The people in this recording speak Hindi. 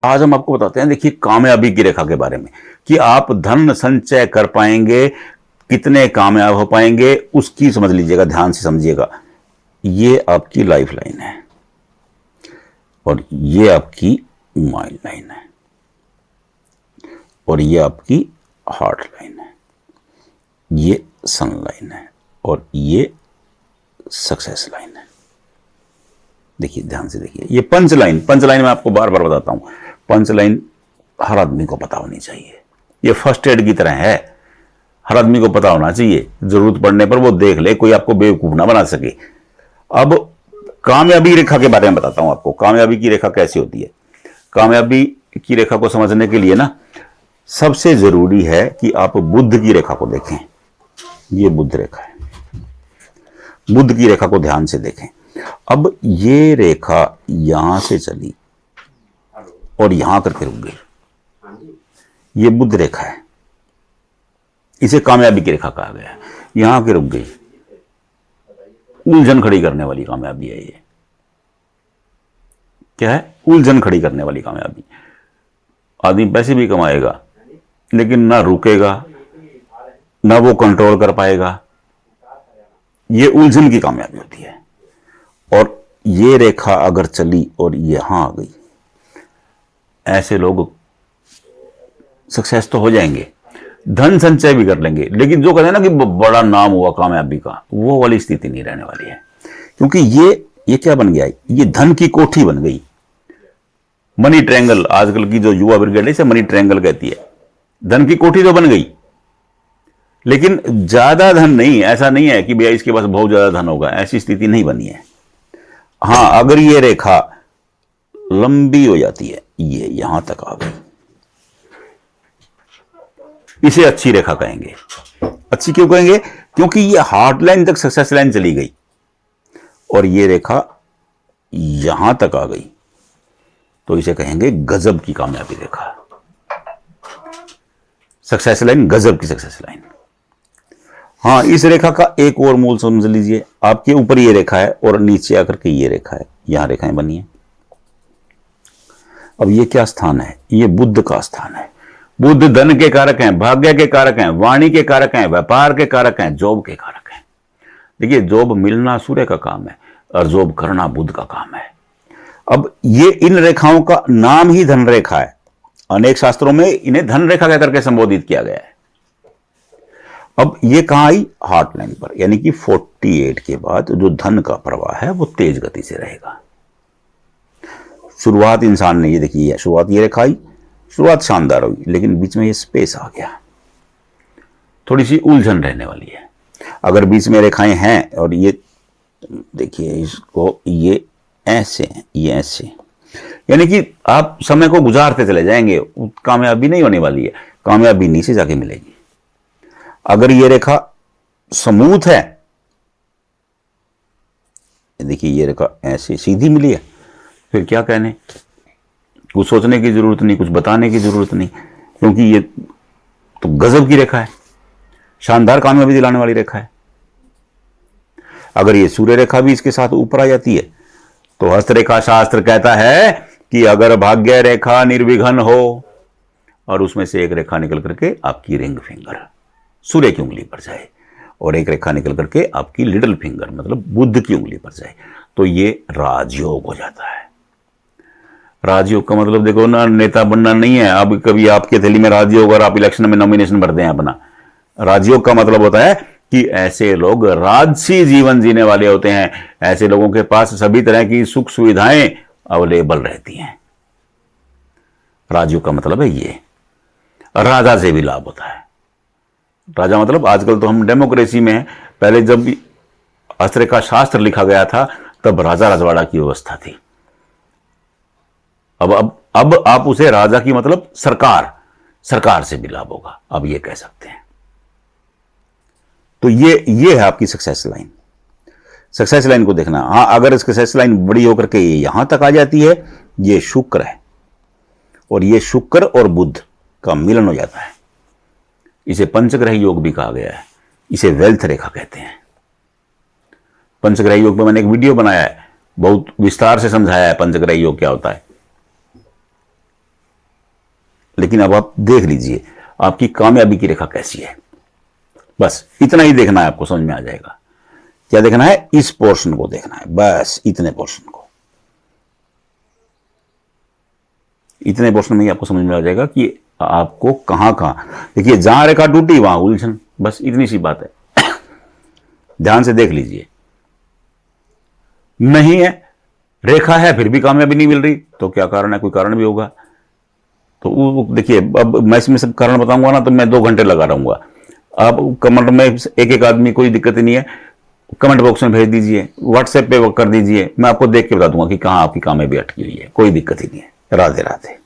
आज हम आपको बताते हैं, देखिए, कामयाबी की रेखा के बारे में कि आप धन संचय कर पाएंगे, कितने कामयाब हो पाएंगे, उसकी समझ लीजिएगा, ध्यान से समझिएगा। ये आपकी लाइफ लाइन है और ये आपकी माइंड लाइन है और ये आपकी हार्ट लाइन है, ये सन लाइन है और ये सक्सेस लाइन है। देखिए, ध्यान से देखिए, ये पंच लाइन मैं आपको बार बार बताता हूं, पंच लाइन हर आदमी को पता होनी चाहिए। ये फर्स्ट एड की तरह है, हर आदमी को पता होना चाहिए, जरूरत पड़ने पर वो देख ले, कोई आपको बेवकूफ ना बना सके। अब कामयाबी रेखा के बारे में बताता हूं आपको, कामयाबी की रेखा कैसी होती है। कामयाबी की रेखा को समझने के लिए ना सबसे जरूरी है कि आप बुध की रेखा को देखें। ये बुध रेखा है, बुध की रेखा को ध्यान से देखें। अब ये रेखा यहां से चली और यहां करके रुक गई, ये बुध रेखा है, इसे कामयाबी की रेखा कहा गया है। यहां के रुक गई, उलझन खड़ी करने वाली कामयाबी है ये। क्या है? उलझन खड़ी करने वाली कामयाबी। आदमी पैसे भी कमाएगा लेकिन ना रुकेगा, ना वो कंट्रोल कर पाएगा। ये उलझन की कामयाबी होती है। और ये रेखा अगर चली और यहां आ गई, ऐसे लोग सक्सेस तो हो जाएंगे, धन संचय भी कर लेंगे, लेकिन जो कहते हैं ना कि बड़ा नाम हुआ कामयाबी का, वो वाली स्थिति नहीं रहने वाली है। क्योंकि ये क्या बन गया? ये धन की कोठी बन गई, मनी ट्रायंगल। आजकल की जो युवा ब्रिगेड है इसे मनी ट्रायंगल कहती है। धन की कोठी तो बन गई, लेकिन ज्यादा धन नहीं। ऐसा नहीं है कि भैया इसके पास बहुत ज्यादा धन होगा, ऐसी स्थिति नहीं बनी है। हां, अगर ये रेखा लंबी हो जाती है, ये यहां तक आ गई, इसे अच्छी रेखा कहेंगे। अच्छी क्यों कहेंगे? क्योंकि ये हार्ट लाइन तक सक्सेस लाइन चली गई और ये रेखा यहां तक आ गई, तो इसे कहेंगे गजब की कामयाबी रेखा, सक्सेस लाइन, गजब की सक्सेस लाइन। हां, इस रेखा का एक और मूल समझ लीजिए। आपके ऊपर ये रेखा है और नीचे आकर के ये रेखा है, यहां रेखाएं बनी है। अब ये क्या स्थान है? ये बुध का स्थान है। बुध धन के कारक हैं, भाग्य के कारक हैं, वाणी के कारक हैं, व्यापार के कारक हैं, जॉब के कारक हैं। देखिए, जॉब मिलना सूर्य का काम है और जॉब करना बुध का काम है। अब ये इन रेखाओं का नाम ही धन रेखा है। अनेक शास्त्रों में इन्हें धन रेखा कहकर के संबोधित किया गया है। अब ये कहां आई? हार्ट लाइन पर, यानी कि 48 के बाद जो धन का प्रवाह है वो तेज गति से रहेगा। शुरुआत इंसान ने, ये देखिए, शुरुआत ये रेखा आई, शुरुआत शानदार हुई, लेकिन बीच में ये स्पेस आ गया, थोड़ी सी उलझन रहने वाली है। अगर बीच में रेखाएं हैं और ये देखिए, इसको ये ऐसे, ये ऐसे, यानी कि आप समय को गुजारते चले जाएंगे, कामयाबी नहीं होने वाली है, कामयाबी नीचे जाके मिलेगी। अगर ये रेखा स्मूथ है, देखिए ये रेखा ऐसे सीधी मिली है, फिर क्या कहने, कुछ सोचने की जरूरत नहीं, कुछ बताने की जरूरत नहीं, क्योंकि ये तो गजब की रेखा है, शानदार कामयाबी दिलाने वाली रेखा है। अगर ये सूर्य रेखा भी इसके साथ ऊपर आ जाती है, तो हस्तरेखा शास्त्र कहता है कि अगर भाग्य रेखा निर्विघ्न हो और उसमें से एक रेखा निकल करके आपकी रिंग फिंगर सूर्य की उंगली पर जाए और एक रेखा निकल करके आपकी लिटिल फिंगर मतलब बुध की उंगली पर जाए, तो ये राजयोग हो जाता है। राजयोग का मतलब देखो ना, नेता बनना नहीं है। अब कभी आपके थैली में राजयोग और आप इलेक्शन में नॉमिनेशन भरते हैं अपना। राजयोग का मतलब होता है कि ऐसे लोग राजसी जीवन जीने वाले होते हैं, ऐसे लोगों के पास सभी तरह की सुख सुविधाएं अवेलेबल रहती हैं। राजयोग का मतलब है ये। राजा से भी लाभ होता है। राजा मतलब, आजकल तो हम डेमोक्रेसी में हैं, पहले जब अस्त्र का शास्त्र लिखा गया था तब राजा रजवाड़ा की व्यवस्था थी। अब आप उसे राजा की मतलब सरकार से भी लाभ होगा, अब ये कह सकते हैं। तो ये है आपकी सक्सेस लाइन। सक्सेस लाइन को देखना। हां, अगर सक्सेस लाइन बड़ी होकर के ये यहां तक आ जाती है, ये शुक्र है और ये शुक्र और बुध का मिलन हो जाता है, इसे पंचग्रह योग भी कहा गया है, इसे वेल्थ रेखा कहते हैं। पंचग्रह योग पर मैंने एक वीडियो बनाया है, बहुत विस्तार से समझाया है पंचग्रह योग क्या होता है। लेकिन अब आप देख लीजिए आपकी कामयाबी की रेखा कैसी है। बस इतना ही देखना है, आपको समझ में आ जाएगा। क्या देखना है? इस पोर्शन को देखना है, बस इतने पोर्शन को। इतने पोर्शन में ही आपको समझ में आ जाएगा कि आपको कहां कहां, देखिए जहां रेखा टूटी वहां उलझन, बस इतनी सी बात है। ध्यान से देख लीजिए। नहीं है, रेखा है फिर भी कामयाबी नहीं मिल रही, तो क्या कारण है? कोई कारण भी होगा। तो वो देखिए, अब मैं इसमें सब कारण बताऊंगा ना तो मैं 2 घंटे लगा रहूंगा। आप कमेंट में एक एक आदमी, कोई दिक्कत ही नहीं है, कमेंट बॉक्स में भेज दीजिए, व्हाट्सएप पे कर दीजिए, मैं आपको देख के बता दूंगा कि कहां आपकी कामयाबी अटकी हुई है। कोई दिक्कत ही नहीं है। राधे राधे।